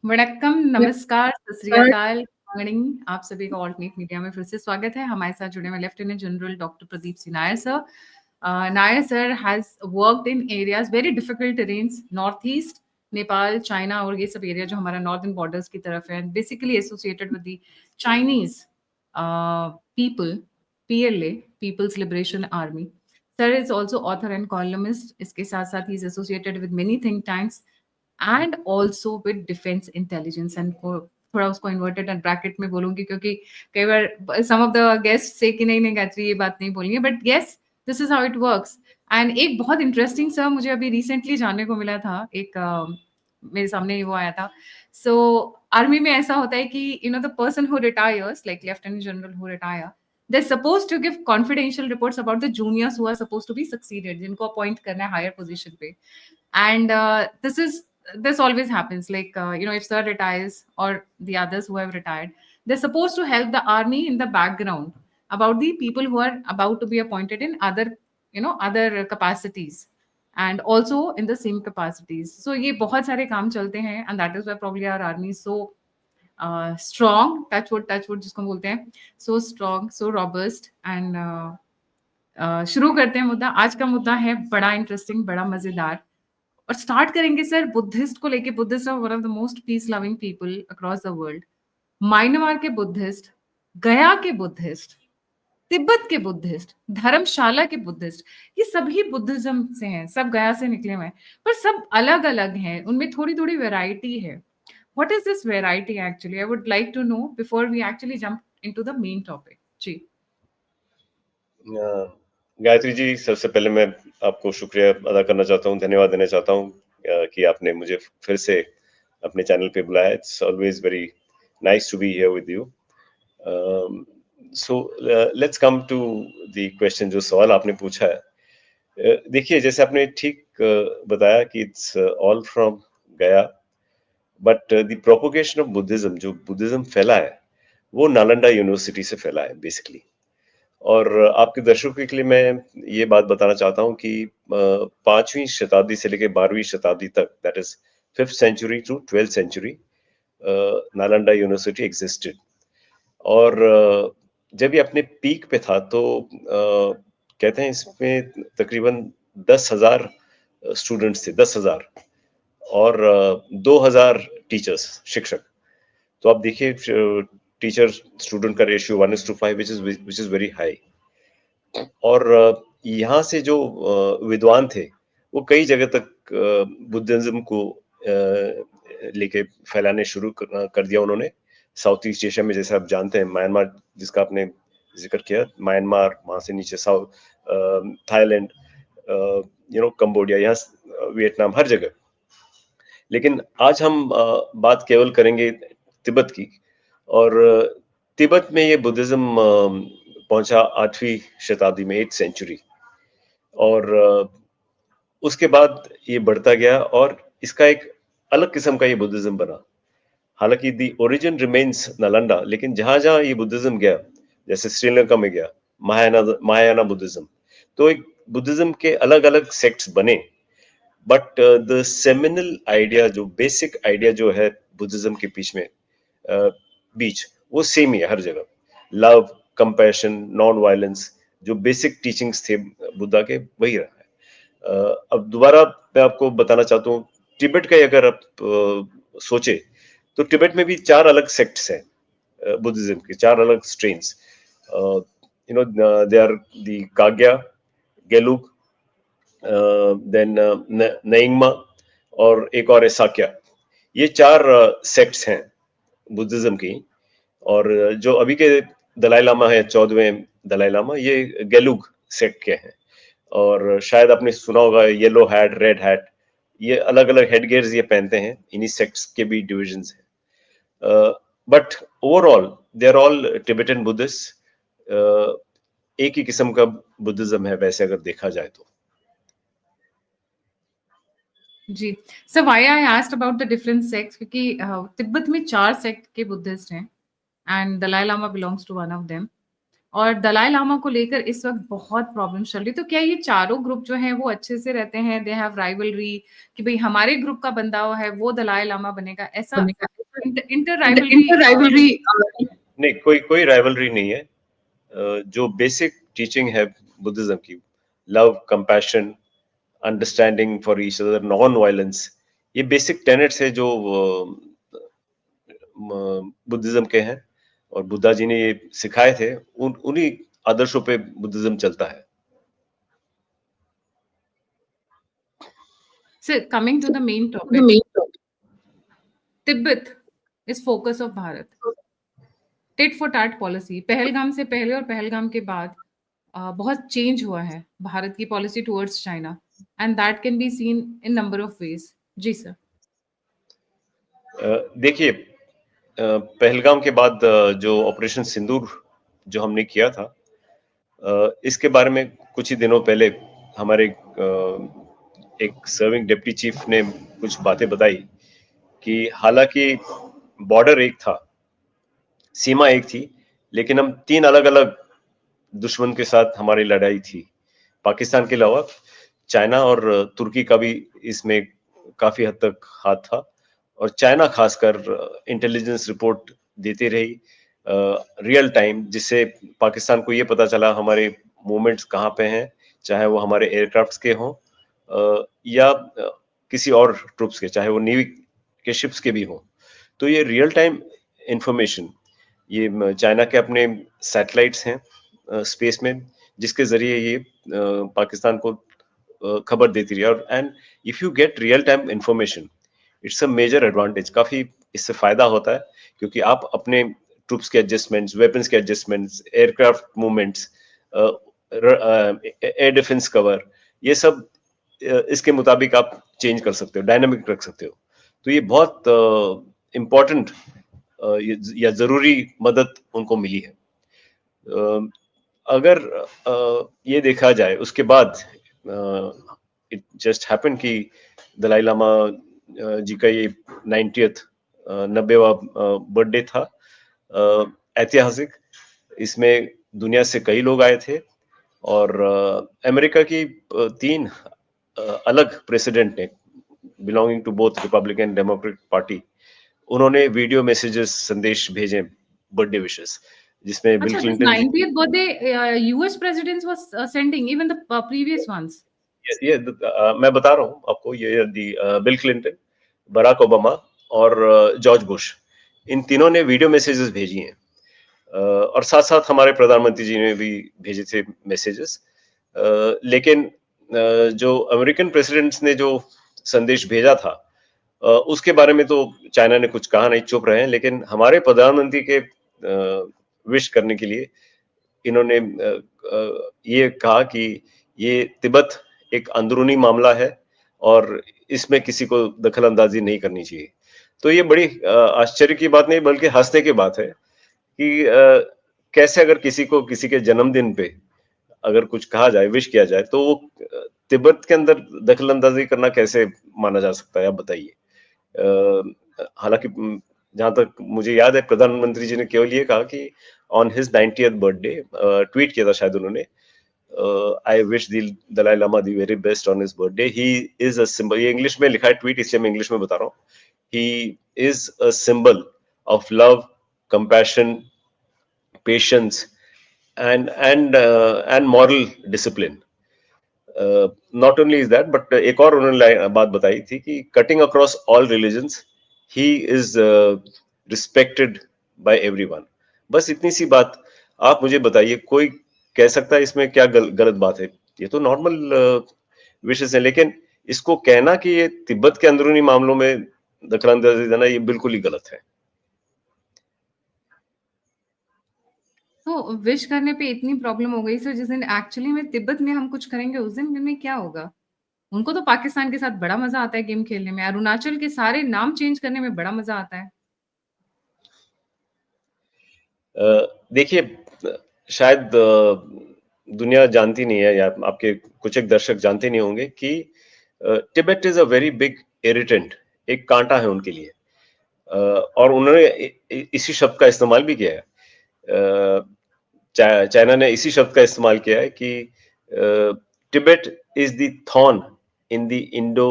वणक्कम, Yeah. नमस्कार, सत Shri But अकाल, मॉर्निंग। आप सभी का ऑल्टरनेट मीडिया में फिर से स्वागत है। हमारे साथ जुड़े हुए lieutenant general doctor Pradeep Singh Nair sir. Nair sir has worked in areas very difficult terrains, north east, Nepal, China और ये सब एरिया जो हमारा नॉर्दर्न बॉर्डर्स की तरफ है, basically associated with the Chinese people, PLA, people's liberation army. Sir is also author and columnist. इसके साथ साथ ही is associated with many think tanks and also with defence intelligence. And थोड़ा उसको इन्वर्टेड एंड ब्रैकेट में बोलूंगी क्योंकि कई बार सम ऑफ द गेस्ट से कि नहीं नहीं गायत्री ये बात नहीं बोलनी है, but yes, this is how it works. And एक बहुत इंटरेस्टिंग सर मुझे अभी रिसेंटली जानने को मिला था, एक मेरे सामने ही वो आया था। सो आर्मी में ऐसा होता है कि the person who retires, like lieutenant general who retire, they're supposed to give confidential reports about the juniors who are supposed to be succeeded, जिनको अपॉइंट करना है हायर पोजीशन पे। And this always happens, like if sir retires or the others who have retired, they're supposed to help the army in the background about the people who are about to be appointed in other capacities, and also in the same capacities. So ये बहुत सारे काम चलते हैं, and that is why probably our army is so strong, touch wood जिसको हम बोलते हैं, so strong, so robust. And शुरू करते हैं मुद्दा। आज का मुद्दा है बड़ा इंटरेस्टिंग, बड़ा मजेदार, और स्टार्ट करेंगे सर बुद्धिस्ट को लेके। Buddhist are one of the most peace loving people across the world. Myanmar के बुद्धिस्ट, गया के बुद्धिस्ट, तिब्बत के बुद्धिस्ट, धर्मशाला के बुद्धिस्ट, ये सभी बुद्धिज्म से हैं, सब गया से निकले हुए हैं, पर सब अलग अलग हैं, उनमें थोड़ी थोड़ी वेराइटी है। What is this variety actually? I would like to know before we actually jump into the main topic. जी गायत्री जी, सबसे पहले मैं आपको शुक्रिया अदा करना चाहता हूँ, धन्यवाद देना चाहता हूँ कि आपने मुझे फिर से अपने चैनल पे बुलाया। It's always very nice to be here with you. So let's come to the question, जो सवाल आपने पूछा है। देखिए, जैसे आपने ठीक बताया कि इट्स ऑल फ्रॉम गया, but the propagation of Buddhism, जो बुद्धिज्म फैला है, वो नालंदा यूनिवर्सिटी से फैला है बेसिकली। और आपके दर्शकों के लिए मैं ये बात बताना चाहता हूँ कि 5वीं शताब्दी से लेकर 12वीं शताब्दी तक, that is 5th century to 12th century, Nalanda university existed. और जब ये अपने पीक पे था तो कहते हैं इसमें तकरीबन 10,000 स्टूडेंट्स थे, 10,000, और 2,000 टीचर्स, शिक्षक। तो आप देखिए, टीचर स्टूडेंट का ratio 1:5, which is very high. और यहाँ से जो विद्वान थे, वो कई जगह तक बुद्धिज्म को लेके फैलाने शुरू कर दिया उन्होंने। साउथ ईस्ट एशिया में, जैसे आप जानते हैं, म्यांमार जिसका आपने जिक्र किया, म्यांमार, वहां से नीचे साउथ, थाईलैंड, कंबोडिया, यहाँ वियतनाम, हर जगह। लेकिन आज हम बात केवल करेंगे तिब्बत की। और तिब्बत में ये बुद्धिज्म पहुंचा 8वीं शताब्दी में, 8th सेंचुरी। और उसके बाद ये बढ़ता गया और इसका एक अलग किस्म का ये बुद्धिज्म बना। हालांकि दी ओरिजिन रिमेन्स नालंदा, लेकिन जहां जहां ये बुद्धिज्म गया, जैसे श्रीलंका में गया महायाना बुद्धिज्म, तो एक बुद्धिज्म के अलग अलग सेक्ट्स बने। बट द सेमिनल आइडिया, जो बेसिक आइडिया जो है बुद्धिज्म के बीच, वो सेम ही है हर जगह। लव, कंपैशन, नॉन वायलेंस, जो बेसिक टीचिंग्स थे बुद्धा के, वही रहा है। अब दोबारा मैं आपको बताना चाहता हूँ, तिब्बत का अगर आप सोचे तो तिब्बत में भी 4 अलग सेक्ट्स हैं बुद्धिज्म के, 4 अलग strains. They are the Kagyu, Gelug, then Nyingma, और एक और है साक्या। ये 4 सेक्ट्स हैं बुद्धिज्म की। और जो अभी के दलाई लामा है, 14वें दलाई लामा, ये गेलुग सेक्ट के हैं। और शायद आपने सुना होगा येलो हैट, रेड हैट, ये अलग अलग हेड गियर्स ये पहनते हैं। इन्हीं सेक्ट्स के भी डिविजन्स हैं। But overall they are all Tibetan Buddhist. एक ही किस्म का बुद्धिज्म है वैसे अगर देखा जाए तो। जी sir, why I asked about the different sects, क्योंकि तिब्बत में 4 सेक्ट के बुद्धिस्ट हैं and Dalai Lama belongs to one of them. और दलाई लामा को लेकर इस वक्त बहुत प्रॉब्लम चल रही। तो क्या ये चारों ग्रुप जो हैं वो अच्छे से रहते हैं? दे हैव राइवलरी कि भाई हमारे ग्रुप का बंदा हुआ है वो दलाई लामा बनेगा, ऐसा इंटर राइवलरी? इंटर राइवलरी नहीं, कोई कोई राइवलरी नहीं है। जो बेसिक टीचिंग है बुद्धिज्म की, love, compassion, understanding for each other, non violence, ये बेसिक टेनेट्स है जो बुद्धिज्म के हैं और बुद्धा जी ने ये सिखाए थे। उन्हीं आदर्शों पे बुद्धिज्म चलता है। So coming to the main The topic, main topic. Tibet is focus of Bharat. Tit for tat policy, Pahalgam से पहले और पहलगाम के बाद बहुत चेंज हुआ है भारत की policy towards China, and that can be seen in number of ways. जी सर। देखिए, पहलगाम के बाद जो ऑपरेशन सिंदूर जो हमने किया था, इसके बारे में कुछ ही दिनों पहले हमारे एक सर्विंग डिप्टी चीफ ने कुछ बातें बताई कि हालांकि बॉर्डर एक था, सीमा एक थी, लेकिन हम 3 अलग-अलग दुश्मन के साथ हमारी लड़ाई थी। पाकिस्तान के अलावा चाइना और तुर्की का भी इसमें काफी हद तक हाथ था, और चाइना खासकर इंटेलिजेंस रिपोर्ट देती रही रियल टाइम, जिससे पाकिस्तान को ये पता चला हमारे मूवमेंट्स कहाँ पे हैं, चाहे वो हमारे एयरक्राफ्ट्स के हों या किसी और ट्रूप्स के, चाहे वो नेवी के शिप्स के भी हों। तो ये रियल टाइम इंफॉर्मेशन, ये चाइना के अपने सैटेलाइट्स हैं स्पेस में, जिसके जरिए ये पाकिस्तान को खबर देती रही। और and if you get real time information, it's a major advantage. काफी इससे फायदा होता है, क्योंकि आप अपने ट्रूप्स के एडजस्टमेंट्स, वेपन्स के adjustments, aircraft movements, air defence cover, ये सब इसके मुताबिक आप चेंज कर सकते हो, डायनामिक रख सकते हो। तो ये बहुत इम्पोर्टेंट या जरूरी मदद उनको मिली है। अगर ये देखा जाए उसके बाद, इट जस्ट हैपन कि दलाई लामा जी का ये 90th 90वां बर्थडे था, ऐतिहासिक। इसमें दुनिया से कई लोग आए थे, और अमेरिका की 3 अलग प्रेसिडेंट ने, belonging to both Republican Democratic party, उन्होंने वीडियो मैसेजेस, संदेश भेजे, बर्थडे विशेस, जिसमें बिल अच्छा, this Clinton ji 90th birthday US presidents was sending, even the previous ones. ये मैं बता रहा हूँ आपको, ये बिल क्लिंटन, बराक ओबामा और जॉर्ज बुश, इन तीनों ने वीडियो मैसेजेस भेजी हैं, और साथ साथ हमारे प्रधानमंत्री जी ने भी भेजे थे मैसेजेस। लेकिन जो अमेरिकन प्रेसिडेंट्स ने जो संदेश भेजा था, उसके बारे में तो चाइना ने कुछ कहा नहीं, चुप रहे हैं। लेकिन हमारे प्रधानमंत्री के विश करने के लिए इन्होंने ये कहा कि ये तिब्बत एक अंदरूनी मामला है और इसमें किसी को दखल अंदाजी नहीं करनी चाहिए। तो ये बड़ी आश्चर्य की बात नहीं, बल्कि हंसने की बात है कि कैसे अगर किसी को किसी के जन्मदिन पे अगर कुछ कहा जाए, विश किया जाए, तो वो तिब्बत के अंदर दखल अंदाजी करना कैसे माना जा सकता है, आप बताइए। हालांकि जहां तक मुझे याद है, प्रधानमंत्री जी ने केवल ये कहा कि on his 90th birthday, tweet किया था शायद उन्होंने, I wish the Dalai Lama the very best on his birthday, he is a symbol. ये इंग्लिश में लिखा है ट्वीट, इसलिए मैं इंग्लिश में बता रहा हूँ। ही is a symbol of love, compassion, patience and moral discipline. Not only is that, but एक और उन्होंने बात बताई थी कि cutting across all religions, he is respected by everyone. बस इतनी सी बात। आप मुझे बताइए, कोई कह सकता है इसमें क्या गलत बात है? ये तो नॉर्मल विशेष है, लेकिन इसको कहना कि ये तिब्बत के अंदरूनी मामलों में दखलंदाजी देना, ये बिल्कुल ही गलत है। तो विश करने पे इतनी प्रॉब्लम हो गई सर, जिस दिन एक्चुअली में तिब्बत में हम कुछ करेंगे उस दिन में क्या होगा? उनको तो पाकिस्तान के साथ बड़ा मजा आता है गेम खेलने में, अरुणाचल के सारे नाम चेंज करने में बड़ा मजा आता है। देखिए, शायद दुनिया जानती नहीं है, या आपके कुछ एक दर्शक जानते नहीं होंगे कि Tibet is a very big irritant, एक कांटा है उनके लिए। और उन्होंने इसी शब्द का इस्तेमाल भी किया है। चाइना ने इसी शब्द का इस्तेमाल किया है कि Tibet is the thorn in the Indo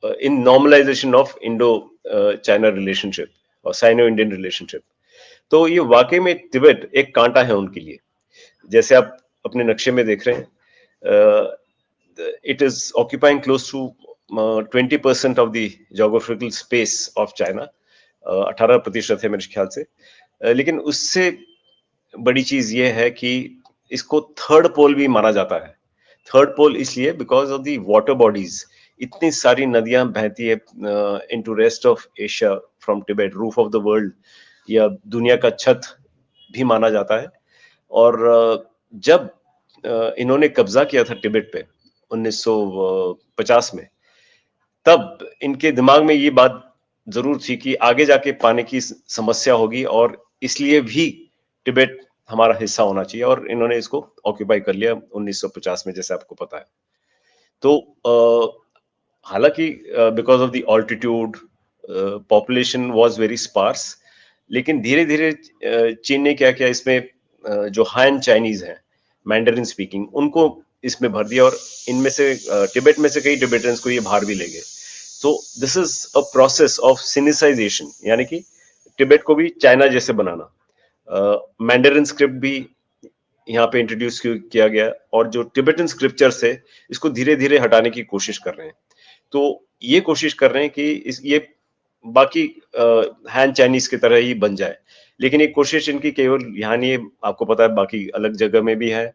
in normalisation of Indo China relationship और साइनो इंडियन रिलेशनशिप। तो ये वाकई में तिब्बत एक कांटा है उनके लिए। जैसे आप अपने नक्शे में देख रहे हैं, it is occupying close to 20% of the geographical space of China। 18% है मेरे ख्याल से। लेकिन उससे बड़ी चीज ये है कि इसको थर्ड पोल भी माना जाता है। थर्ड पोल इसलिए because of the water bodies, इतनी सारी नदियां बहती है into rest of Asia from Tibet, roof of the world या दुनिया का छत भी माना जाता है। और जब इन्होंने कब्जा किया था तिब्बत पे 1950 में, तब इनके दिमाग में ये बात जरूर थी कि आगे जाके पानी की समस्या होगी और इसलिए भी तिब्बत हमारा हिस्सा होना चाहिए, और इन्होंने इसको ऑक्यूपाई कर लिया 1950 में, जैसे आपको पता है। तो हालांकि because of the altitude population was very sparse, लेकिन धीरे धीरे चीन ने क्या किया इसमें, जो हान चाइनीज हैं मैंडरिन स्पीकिंग, उनको इसमें भर दिया, और इनमें से तिब्बत में से कई तिब्बतन्स को ये बाहर भी ले गए। तो this is a process of sinicization, यानी कि तिब्बत को भी चाइना जैसे बनाना। मैंडरिन स्क्रिप्ट भी यहाँ पे इंट्रोड्यूस किया गया, और जो तिब्बतन स्क्रिप्चर्स है इसको धीरे धीरे हटाने की कोशिश कर रहे हैं। तो ये कोशिश कर रहे हैं कि ये बाकी हैन चाइनीज की तरह ही बन जाए, लेकिन ये कोशिश इनकी केवल यहाँ नहीं है, आपको पता है बाकी अलग जगह में भी है।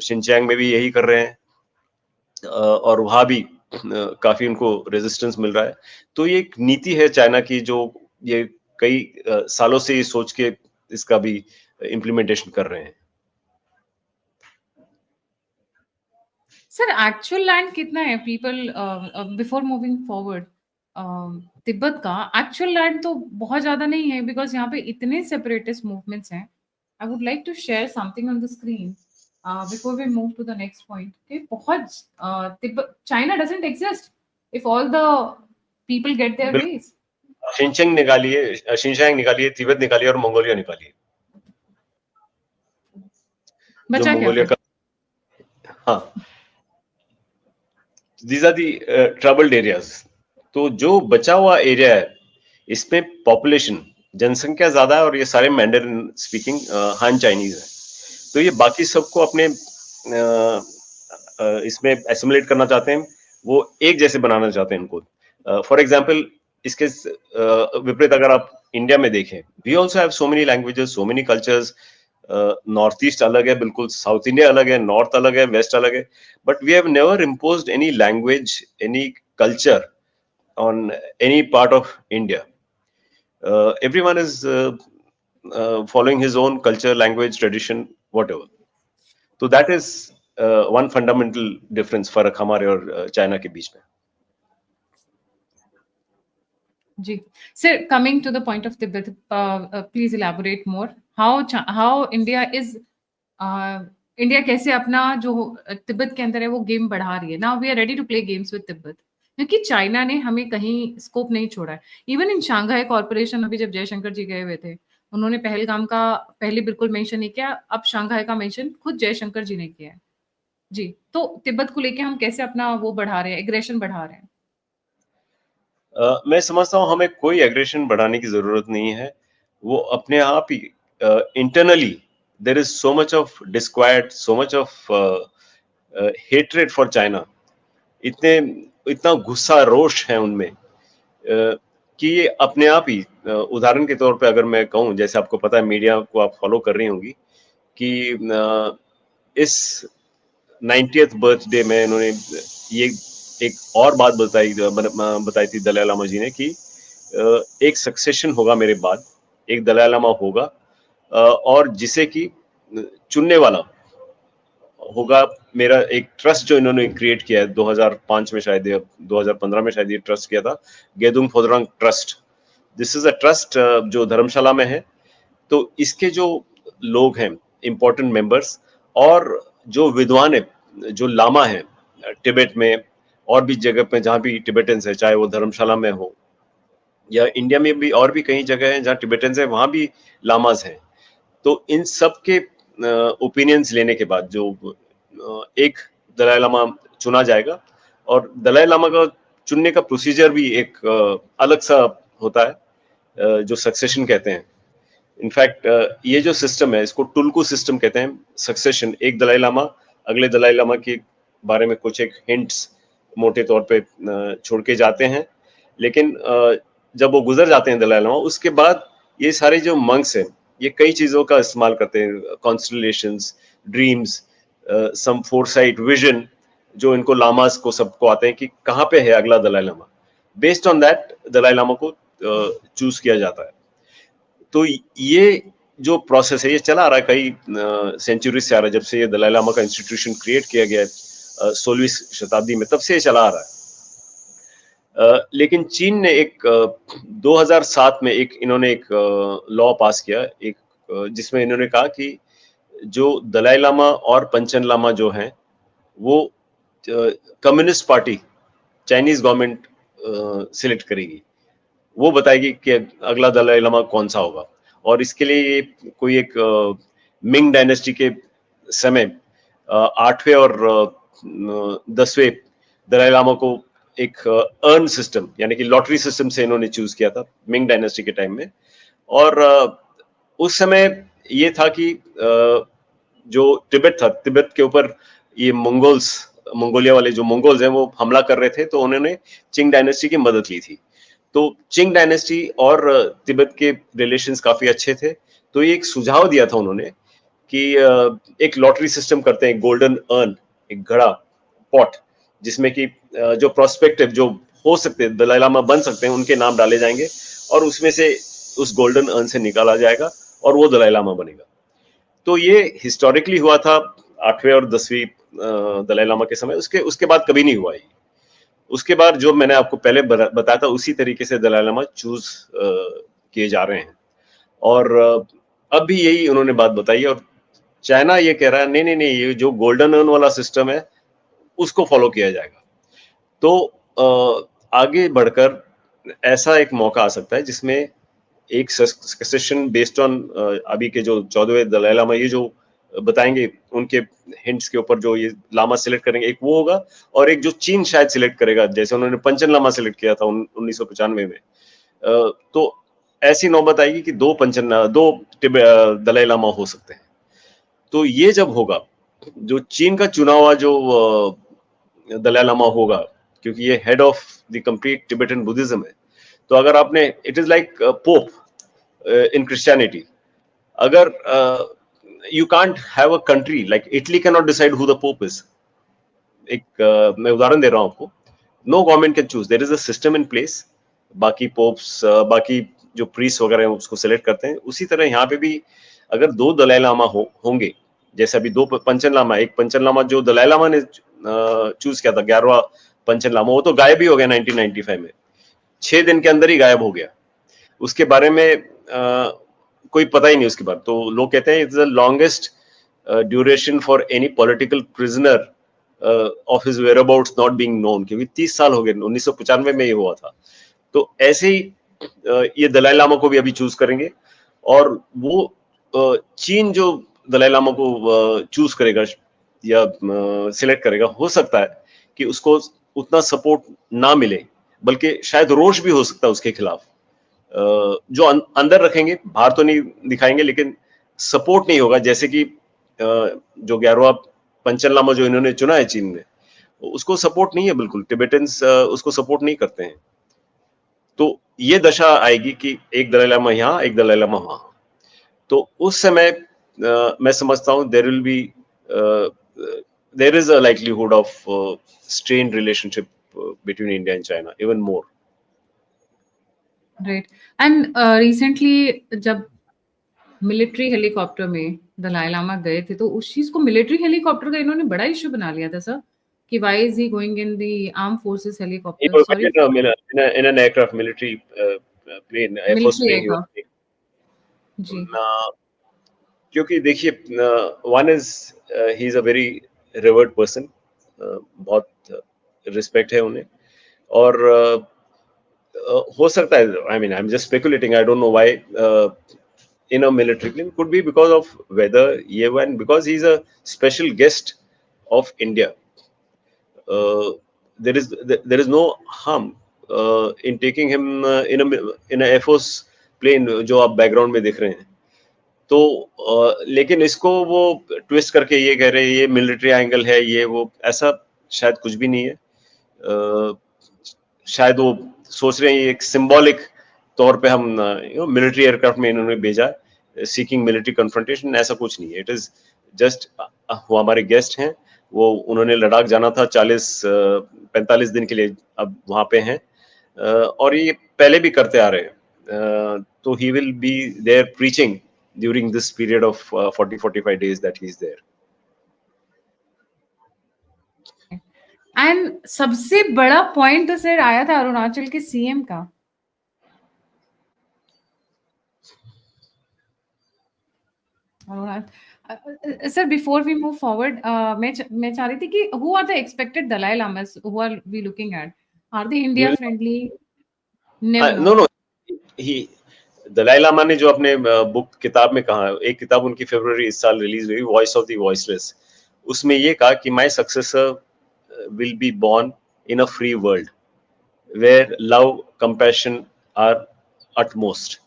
शिनचैंग में भी यही कर रहे हैं, और वहां भी काफी उनको रेजिस्टेंस मिल रहा है। तो ये एक नीति है चाइना की, जो ये कई सालों से ये सोच के इसका भी इम्प्लीमेंटेशन कर रहे हैं। सर एक्चुअल लैंड कितना है people, before moving forward, Tibet का एक्चुअल लैंड तो बहुत ज्यादा नहीं है, बिकॉज यहाँ पे इतने सेपरेटिस्ट मूवमेंट्स हैं। I would like to share something on the screen before we move to the next point कि बहुत Tibet, China doesn't exist if all the people get their ways. Xinjiang निकालिए, शिनचैंग निकालिए, तिब्बत निकालिए और मंगोलिया निकालिए। जो बचा क्या मंगोलिया फिर? का, हाँ, these are the troubled areas. तो जो बचा हुआ एरिया है इसमें पॉपुलेशन, जनसंख्या ज्यादा है, और ये सारे मैंडरिन स्पीकिंग हान चाइनीज है। तो ये बाकी सबको अपने इसमें एसिमुलेट करना चाहते हैं, वो एक जैसे बनाना चाहते हैं इनको। फॉर एग्जाम्पल, इसके विपरीत अगर आप इंडिया में देखें, we also have so many languages, so many cultures. North east अलग है बिल्कुल, साउथ इंडिया अलग है, नॉर्थ अलग है, वेस्ट अलग है, but we have never imposed any language, any culture on any part of India. Everyone is following his own culture, language, tradition, whatever. So that is one fundamental difference, फर्क हमारे और China के बीच में। जी sir, coming to the point of Tibet, please elaborate more how India is, India कैसे अपना जो तिब्बत के अंदर है वो गेम बढ़ा रही है। Now we are ready to play games with Tibet, क्योंकि चाइना ने हमें कहीं स्कोप नहीं छोड़ा है। इवन इन शंघाई कॉर्पोरेशन, अभी जब जयशंकर जी गए हुए थे, उन्होंने पहलगाम का पहले बिल्कुल मेंशन नहीं किया, अब शंघाई का मेंशन खुद जयशंकर जी ने किया है। जी, तो तिब्बत को लेके हम कैसे अपना वो बढ़ा रहे हैं, एग्रेशन बढ़ा रहे हैं? मैं समझता हूँ हमें कोई एग्रेशन बढ़ाने की जरूरत नहीं है। वो अपने आप ही internally there is so much of disquiet, so much of hatred for China, इतने इतना गुस्सा रोष है उनमें, कि ये अपने आप ही, उदाहरण के तौर पे अगर मैं कहूँ, जैसे आपको पता है, मीडिया को आप फॉलो कर रही होंगी, कि इस 90th बर्थडे में इन्होंने ये एक और बात बताई थी दलाई लामा जी ने, कि एक सक्सेशन होगा मेरे बाद, एक दलाई लामा होगा, और जिसे कि चुनने वाला होगा मेरा एक ट्रस्ट जो इन्होंने क्रिएट किया है 2005 में शायद, 2015 में शायद ये ट्रस्ट किया था, Gaden Phodrang trust. This is a trust जो धर्मशाला में है। तो इसके जो लोग हैं, इंपॉर्टेंट मेंबर्स, और जो विद्वान है, जो लामा है तिब्बत में और भी जगह पे जहाँ भी टिबेटन्स है, चाहे वो धर्मशाला में हो या इंडिया में भी और भी कई जगह हैं जहाँ टिबेटन्स है, वहां भी लामाज हैं। तो इन सब के ओपिनियंस लेने के बाद जो एक दलाई लामा चुना जाएगा, और दलाई लामा का चुनने का प्रोसीजर भी एक अलग सा होता है, जो सक्सेशन कहते हैं। इनफैक्ट ये जो सिस्टम है इसको टुल्कू सिस्टम कहते हैं। सक्सेशन, एक दलाई लामा अगले दलाई लामा के बारे में कुछ एक हिंट्स मोटे तौर पे छोड़ के जाते हैं, लेकिन जब वो गुजर जाते हैं दलाई लामा, उसके बाद ये सारे जो मंक्स हैं ये कई चीजों का इस्तेमाल करते हैं, कॉन्स्टलेशंस, ड्रीम्स, सम फोरसाइट, विजन, जो इनको लामास को सबको आते हैं कि कहाँ पे है अगला Dalai Lama. Based on that Dalai Lama को चूज किया जाता है। तो ये जो प्रोसेस है ये चला आ रहा है कई सेंचुरी से आ रहा है, जब से ये दलाई लामा का इंस्टीट्यूशन क्रिएट किया गया है 16वीं शताब्दी में, तब से ये चला आ रहा है। लेकिन चीन ने एक 2007 में एक इन्होंने एक लॉ पास किया, एक जिसमें इन्होंने कहा कि जो दलाई लामा और पंचन लामा जो हैं वो communist party, Chinese government select करेगी, वो बताएगी कि अगला दलाई लामा कौन सा होगा। और इसके लिए ये कोई एक मिंग डायनेस्टी के समय 8वें और 10वें दलाई लामा को एक अर्न सिस्टम यानी कि लॉटरी सिस्टम से इन्होंने चूज किया था मिंग डायनेस्टी के टाइम में। और उस समय ये था कि जो तिब्बत था, तिब्बत के ऊपर ये मंगोलिया वाले जो मंगोल्स हैं वो हमला कर रहे थे, तो उन्होंने चिंग डायनेस्टी की मदद ली थी। तो चिंग डायनेस्टी और तिब्बत के रिलेशंस काफी अच्छे थे, तो ये एक सुझाव दिया था उन्होंने कि एक लॉटरी सिस्टम करते हैं, गोल्डन अर्न, एक घड़ा, पॉट, जिसमें कि जो प्रोस्पेक्टिव जो हो सकते हैं दलाई लामा बन सकते हैं उनके नाम डाले जाएंगे, और उसमें से उस गोल्डन अर्न से निकाला जाएगा और वो दलाई लामा बनेगा। तो ये हिस्टोरिकली हुआ था 8वें और 10वीं दलाई लामा के समय। उसके उसके बाद कभी नहीं हुआ ये। उसके बाद जो मैंने आपको पहले बताया था उसी तरीके से दलाई लामा चूज किए जा रहे हैं। और अब भी यही उन्होंने बात बताई, और चाइना ये कह रहा है नहीं नहीं नहीं, ये जो गोल्डन अर्न वाला सिस्टम है उसको फॉलो किया जाएगा। तो आगे बढ़कर ऐसा एक मौका आ सकता है जिसमें एक सक्सेशन बेस्ड ऑन अभी के जो 14वें दलाई लामा ये जो बताएंगे उनके हिंट्स के ऊपर जो ये लामा सिलेक्ट करेंगे, एक वो होगा, और एक जो चीन शायद सिलेक्ट करेगा, जैसे उन्होंने पंचन लामा सिलेक्ट किया था 1995 में। तो ऐसी नौबत आएगी कि दो दलाई लामा हो सकते हैं। तो ये जब होगा, जो चीन का चुना हुआ जो दलाई लामा होगा, क्योंकि ये head of the complete Tibetan Buddhism है, तो अगर आपने, it is like Pope in Christianity, अगर you can't have a country like Italy can not decide who the Pope is. एक मैं उदाहरण दे रहा हूं आपको, no government can choose, there is a system in place, बाकी पोप्स बाकी जो प्रीस्ट वगैरह हैं उसको सिलेक्ट करते हैं। उसी तरह यहाँ पे भी अगर दो दलाई लामा होंगे, जैसे अभी दो पंचन लामा, एक पंचन लामा जो दलाई लामा ने चूज किया था 11वां पंचन लामा, वो तो गायब ही हो गया 1995 में, 6 दिन के अंदर ही गायब हो गया। उसके बारे में कोई पता ही नहीं उसके बाद। तो लोग कहते हैं it's the longest duration for any political prisoner of his whereabouts not being known, क्योंकि 30 साल हो गए, 1995 में ये हुआ था। तो ऐसे ही ये दलाई लामा को भी अभी चूज करेंगे, और वो चीन जो दलाई लामा को चूज करेगा या सिलेक्ट करेगा, हो सकता है कि उसको उतना सपोर्ट ना मिले, बल्कि शायद रोष भी हो सकता है उसके खिलाफ। जो अंदर रखेंगे, बाहर तो नहीं दिखाएंगे, लेकिन सपोर्ट नहीं होगा। जैसे कि जो 11वां पंचन लामा जो इन्होंने चुना है चीन में, उसको सपोर्ट नहीं है बिल्कुल, टिबेटन्स उसको सपोर्ट नहीं करते हैं। तो ये दशा आएगी कि एक दलाई लामा यहाँ, एक दलाई लामा वहां। तो उस समय मैं समझता हूँ there will be there is a likelihood of strained relationship between India and China even more. Right. And recently जब मिलिट्री हेलीकॉप्टर में दलाई लामा गए थे, तो उस चीज को मिलिट्री हेलीकॉप्टर का इन्होंने बड़ा इश्यू बना लिया था सर, कि why is he going in the arm forces He helicopter. was sorry, in an aircraft, military plane, Air Force military plane he was aircraft. taking. जी। क्योंकि देखिए, one is he is a very revered person, बहुत respect है उन्हें, और हो सकता है, I mean I am just speculating, I don't know why in a military plane, could be because of weather, ये वो, and because he's a special guest of India. uh, there is no harm in taking him in a Air Force plane जो आप background में देख रहे हैं. तो लेकिन इसको वो ट्विस्ट करके ये कह रहे हैं ये मिलिट्री एंगल है, ये वो, ऐसा शायद कुछ भी नहीं है. शायद वो सोच रहे हैं ये एक सिंबॉलिक तौर पे हम मिलिट्री एयरक्राफ्ट में इन्होंने भेजा सीकिंग मिलिट्री कन्फ्रंटेशन, ऐसा कुछ नहीं है. इट इज जस्ट वो हमारे गेस्ट हैं, वो उन्होंने लद्दाख जाना था 40-45 दिन के लिए, अब वहां पे हैं. और ये पहले भी करते आ रहे हैं. तो he will be there preaching during this period of 40-45 days that he is there. And सबसे बड़ा पॉइंट तो सर आया था अरुणाचल के सीएम का. Sir before we move forward, मैं चाह रही थी कि who are the expected Dalai Lamas who are we looking at, are they India friendly? Never. No he Dalai Lama ने जो अपने बुक किताब में कहा, एक किताब उनकी फरवरी इस साल रिलीज हुई, वॉइस ऑफ द वॉइसलेस, उसमें ये कहा कि my successor will be born in a free world where love compassion are utmost.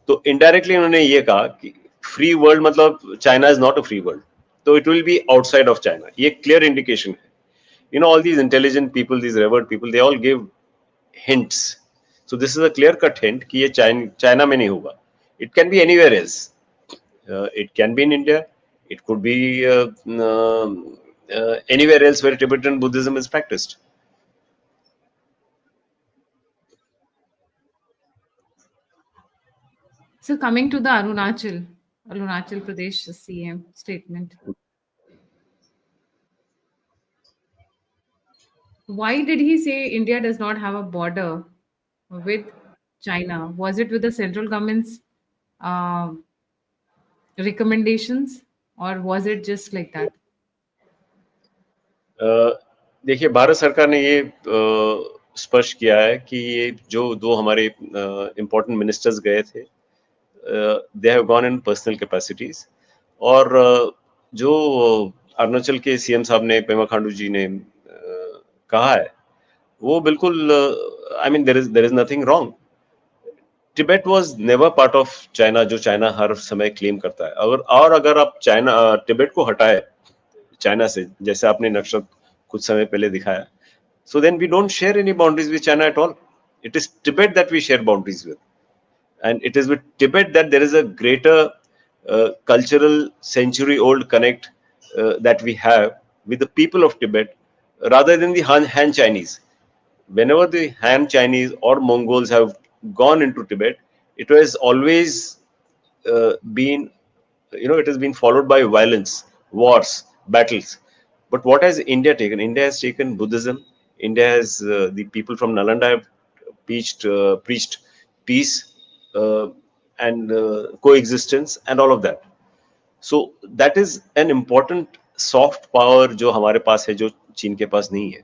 तो इनडायरेक्टली उन्होंने ये कहा कि फ्री वर्ल्ड मतलब China is not a free world, तो it will be outside of China. ये क्लियर इंडिकेशन है. All these intelligent people, these revered people, they all give hints. So this is a clear cut hint कि ये China में नहीं होगा. It can be anywhere else. It can be in India. It could be anywhere else where Tibetan Buddhism is practiced. So coming to the Arunachal Pradesh CM statement. Why did he say India does not have a border with China? Was it with the central government's uh, recommendations, or was it just like that? देखिए, भारत सरकार ने ये स्पष्ट किया है कि ये जो दो हमारे इम्पोर्टेंट मिनिस्टर्स गए थे, they have gone in personal capacities. और जो अरुणाचल के सीएम साहब ने, पेमा खांडू जी ने कहा है, वो बिल्कुल, I mean there is nothing wrong. Tibet was never part of China, जो चाइना हर समय क्लेम करता है. अगर आप चाइना टिबेट को हटाए चाइना से, जैसे आपने नक्शा कुछ समय पहले दिखाया, so then we don't share any boundaries with China at all. It is Tibet that we share boundaries with, and it is with Tibet that there is a greater cultural century-old connect that we have with the people of Tibet, rather than the Han Chinese. Whenever the Han Chinese or Mongols have gone into Tibet, it has always been, it has been followed by violence, wars, battles. But what has India taken? India has taken Buddhism. India has the people from Nalanda have preached peace and coexistence and all of that. So that is an important soft power जो हमारे पास है, जो चीन के पास नहीं है.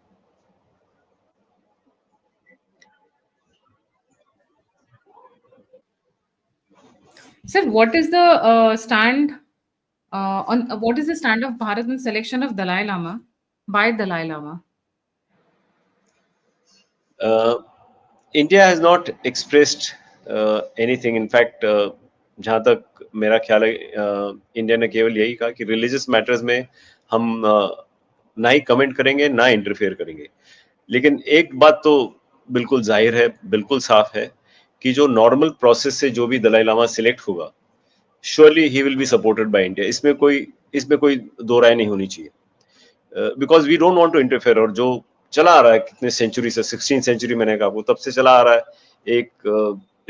Sir, what is the stand what is the stand of Bharat in selection of Dalai Lama by Dalai Lama? India has not expressed anything. In fact, जहाँ तक मेरा ख्याल है, इंडिया ने केवल यही कहा कि रिलीजियस मैटर्स में हम ना ही कमेंट करेंगे, ना इंटरफेयर करेंगे. लेकिन एक बात तो बिल्कुल जाहिर है, बिल्कुल साफ है कि जो नॉर्मल प्रोसेस से जो भी दलाई लामा सिलेक्ट होगा, surely he will be supported by India. इसमें कोई दो राय नहीं होनी चाहिए. Because we don't want to interfere. और जो चला आ रहा है कितने सेंचुरी से, 16th सेंचुरी मैंने कहा, वो तब से चला आ रहा है. एक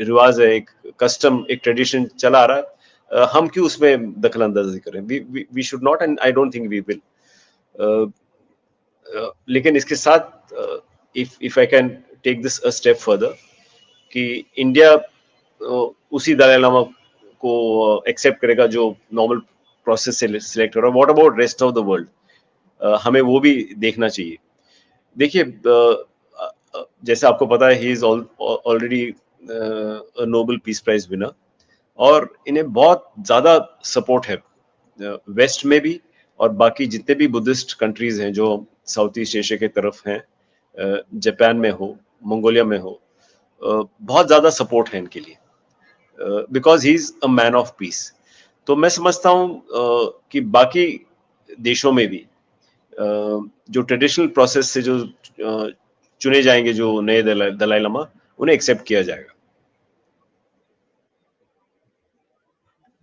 रिवाज है, एक कस्टम, एक ट्रेडिशन चला आ रहा है. हम क्यों उसमें दखल अंदाजी करें? We should not, and I don't think we will. लेकिन इसके साथ, if I can take this a step further, कि इंडिया उसी दलाई लामा को एक्सेप्ट करेगा जो नॉर्मल प्रोसेस से सिलेक्ट हो रहा है. What about rest of the world? हमें वो भी देखना चाहिए. देखिए, जैसे आपको पता है, he is already Nobel peace prize winner. और इन्हें बहुत ज्यादा सपोर्ट है वेस्ट में भी, और बाकी जितने भी बुद्धिस्ट कंट्रीज हैं जो साउथ ईस्ट एशिया की तरफ हैं, जापान में हो, मंगोलिया में हो, बहुत ज्यादा सपोर्ट है इनके लिए, because he is a man of peace. तो मैं समझता हूँ कि बाकी देशों में भी जो ट्रेडिशनल प्रोसेस से जो चुने जाएंगे जो नए दलाई लामा, उन्हें एक्सेप्ट किया जाएगा।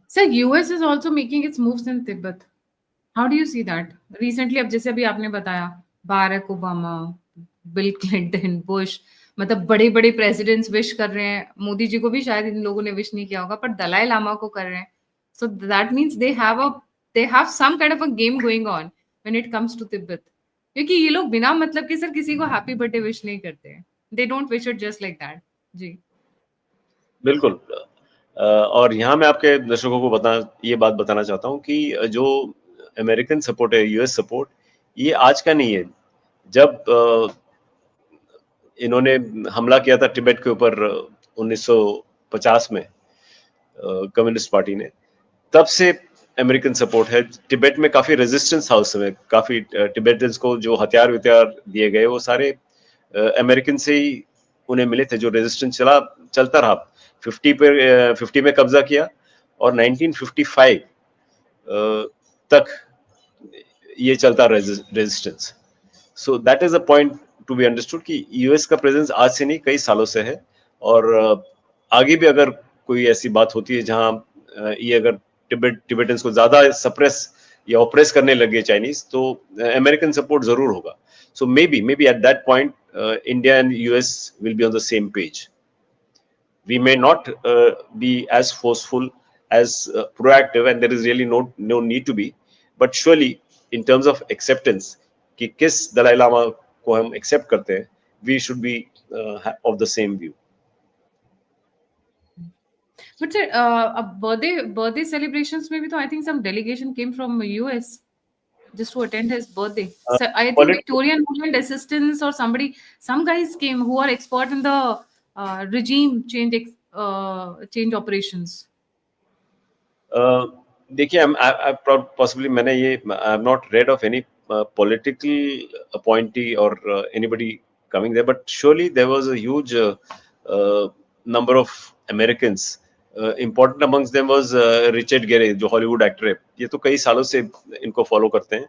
Sir, US is also making its moves in Tibet. How do you see that? Recently, अब जैसे अभी आपने बताया, Barack Obama, bill Clinton, Bush, मतलब बड़े बड़े प्रेसिडेंट्स विश कर रहे हैं। मोदी जी को भी शायद इन लोगों ने विश नहीं किया होगा, पर दलाई लामा को कर रहे हैं। So that means they have some kind of a game going on when it comes to Tibet, क्योंकि ये लोग बिना मतलब के सर किसी को हैप्पी बर्थडे विश नहीं करते हैं। They don't wish it just like that. जी बिल्कुल। और यहाँ मैं आपके दर्शकों को ये बात बताना चाहता हूँ कि जो अमेरिकन सपोर्ट है, यूएस सपोर्ट, ये आज का नहीं है। जब इन्होंने हमला किया था तिब्बत के ऊपर 1950 में, कम्युनिस्ट पार्टी ने, तब से अमेरिकन सपोर्ट है। तिब्बत में काफी रेजिस्टेंस था उस समय, काफी तिब्बतियंस को जो हथियार वित्यार दिए गए वो सारे अमेरिकन से ही उन्हें मिले थे। जो रेजिस्टेंस चलता रहा, 50 में कब्जा किया, और 1955 तक ये चलता resistance. So that is a point to be understood कि यूएस का प्रेजेंस आज से नहीं, कई सालों से है। और आगे भी अगर कोई ऐसी बात होती है जहां ये अगर टिबेटन्स को ज्यादा सप्रेस या ऑप्रेस करने लगे चाइनीज, तो अमेरिकन सपोर्ट जरूर होगा। So maybe at that point India and US will be on the same page. We may not be as forceful, as proactive, and there is really no need to be, but surely in terms of acceptance कि किस Dalai Lama को हम accept करते हैं, we should be of the same view. But sir, birthday celebrations में भी तो I think some delegation came from US just to attend his birthday. So I think Political, Victorian movement assistants or some guys came who are expert in the regime change operations. देखिए, possibly मैंने ये I have not read of any political appointee or anybody coming there, but surely there was a huge number of Americans. Important amongst them was Richard Gere, जो Hollywood actor है। ये तो कई सालों से इनको फॉलो करते हैं।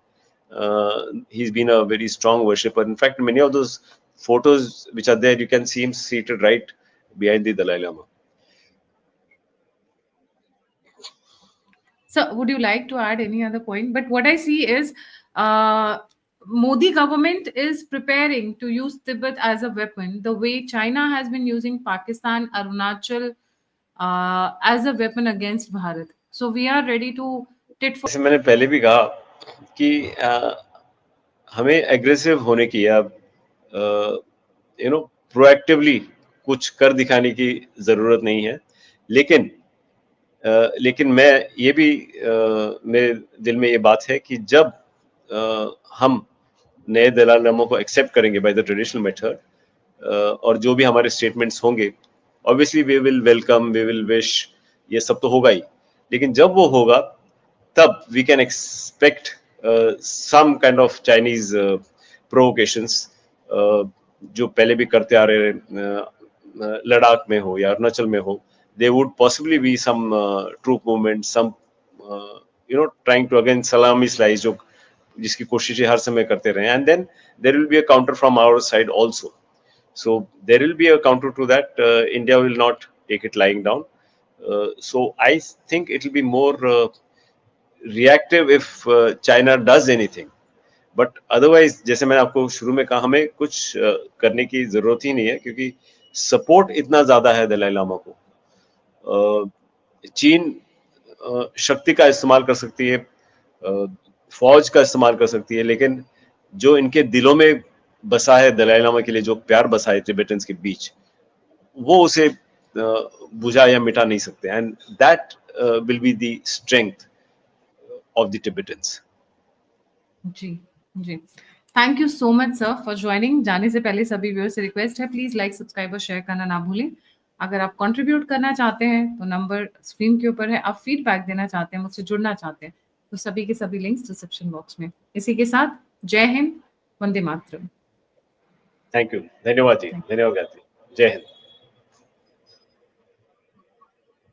He's been a very strong worshipper. In fact, many of those photos which are there, you can see him seated right behind the Dalai Lama. So, would you like to add any other point? But what I see is Modi government is preparing to use Tibet as a weapon, the way China has been using Pakistan, Arunachal as a weapon against Bharat. So we are ready to tit for. जैसे मैंने पहले भी कहा कि हमें aggressive होने की या प्रोएक्टिवली कुछ कर दिखाने की जरूरत नहीं है। लेकिन मैं ये भी मेरे दिल में ये बात है कि जब हम नए दलाई लामा को एक्सेप्ट करेंगे बाय द ट्रेडिशनल मेथड, और जो भी हमारे स्टेटमेंट्स होंगे, obviously we will welcome, we will wish, ये सब तो होगा ही। लेकिन जब वो होगा, तब we can expect some kind of Chinese provocations, जो पहले भी करते आ रहे, लद्दाख में हो या अरुणाचल में हो। there would possibly be some troop movement, some trying to again salami slice, जो जिसकी कोशिशें हर समय करते रहे, and then there will be a counter from our side also. So there will be a counter to that. India will not take it lying down. So I think it will be more reactive if China does anything. But otherwise, जैसे मैंने आपको शुरू में कहा, हमें कुछ करने की जरूरत ही नहीं है, क्योंकि सपोर्ट इतना ज्यादा है दलाई लामा को। चीन शक्ति का इस्तेमाल कर सकती है, फौज का इस्तेमाल कर सकती है, लेकिन जो इनके दिलों में बसा है दलाई लामा के लिए, जो प्यार बसा है तिब्बतन्स के बीच, वो उसे बुझा या मिटा नहीं सकते। And that will be the strength of the Tibetans. जी जी, thank you so much sir for joining. जाने से पहले सभी व्यूअर्स से रिक्वेस्ट है, प्लीज लाइक, सब्सक्राइब और शेयर करना ना भूलें। अगर आप कंट्रीब्यूट करना चाहते हैं तो नंबर स्क्रीन के ऊपर है, आप फीडबैक देना चाहते हैं, मुझसे जुड़ना चाहते हैं, तो सभी के सभी लिंक्स डिस्क्रिप्शन बॉक्स में। इसी के साथ जय हिंद, वंदे मातरम। थैंक यू, धन्यवाद जी, थैंक धन्यवाद गायत्री, जय हिंद।